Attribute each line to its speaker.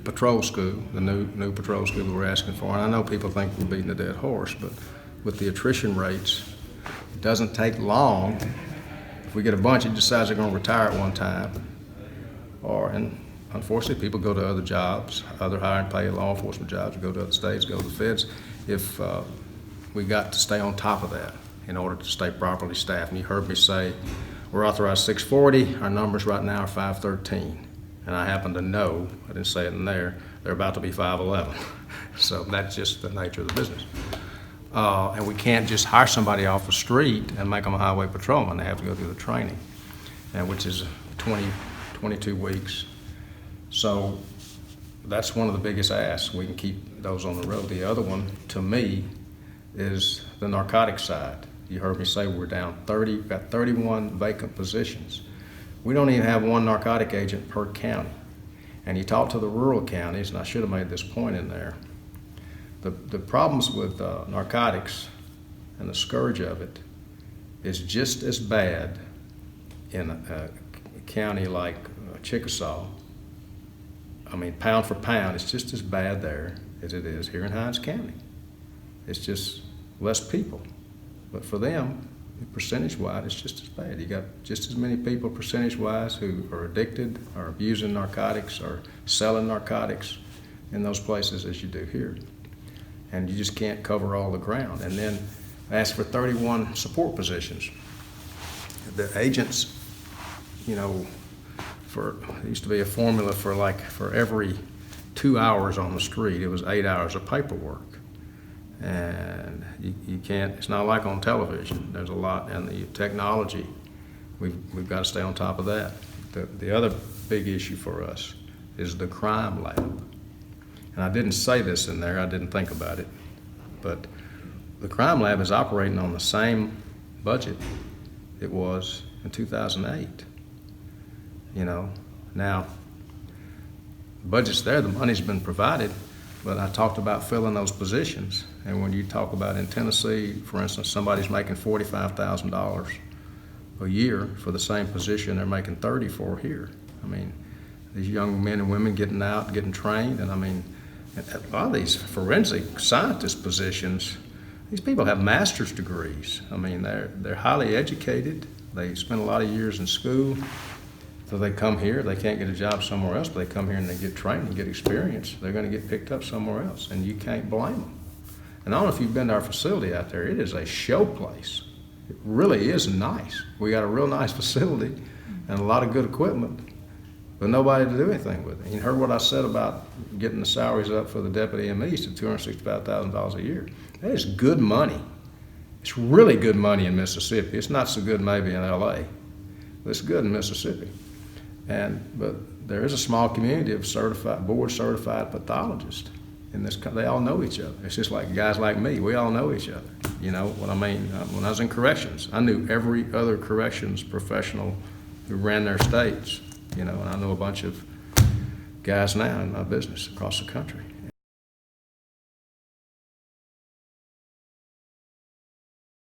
Speaker 1: patrol school, the new patrol school we're asking for. And I know people think we're beating a dead horse, but with the attrition rates, it doesn't take long. If we get a bunch that decides they're going to retire at one time, and unfortunately people go to other jobs, other higher and paid law enforcement jobs, go to other states, go to the feds. If we got to stay on top of that in order to stay properly staffed. And you heard me say we're authorized 640. Our numbers right now are 513. And I happen to know, I didn't say it in there, they're about to be 511. So that's just the nature of the business. And we can't just hire somebody off the street and make them a highway patrolman. They have to go through the training, which is 22 weeks. So that's one of the biggest asks. We can keep those on the road. The other one, to me, is the narcotics side. You heard me say we're down 30, we've got 31 vacant positions. We don't even have one narcotic agent per county. And you talk to the rural counties, and I should have made this point in there, the problems with narcotics and the scourge of it is just as bad in a county like Chickasaw. I mean, pound for pound, it's just as bad there as it is here in Hinds County. It's just less people. But for them, percentage-wise, it's just as bad. You got just as many people percentage-wise who are addicted or abusing narcotics or selling narcotics in those places as you do here. And you just can't cover all the ground. And then ask for 31 support positions. The agents, there used to be a formula for every 2 hours on the street, it was 8 hours of paperwork. And you can't, it's not like on television. There's a lot, and the technology, we've got to stay on top of that. The other big issue for us is the crime lab. And I didn't say this in there, I didn't think about it, but the crime lab is operating on the same budget it was in 2008. Now, the budget's there, the money's been provided, but I talked about filling those positions. And when you talk about in Tennessee, for instance, somebody's making $45,000 a year for the same position they're making $30,000 for here. I mean, these young men and women getting out, getting trained, and I mean, a lot of these forensic scientist positions, these people have master's degrees. I mean, they're highly educated. They spend a lot of years in school. So they come here, they can't get a job somewhere else, but they come here and they get trained and get experience. They're going to get picked up somewhere else, and you can't blame them. And I don't know if you've been to our facility out there. It is a show place. It really is nice. We got a real nice facility and a lot of good equipment, but nobody to do anything with it. You heard what I said about getting the salaries up for the deputy MEs to $265,000 a year. That is good money. It's really good money in Mississippi. It's not so good maybe in LA, but it's good in Mississippi. But there is a small community of board-certified pathologists in this country. They all know each other. It's just like guys like me. We all know each other. You know what I mean? When I was in corrections, I knew every other corrections professional who ran their states. And I know a bunch of guys now in my business across the country.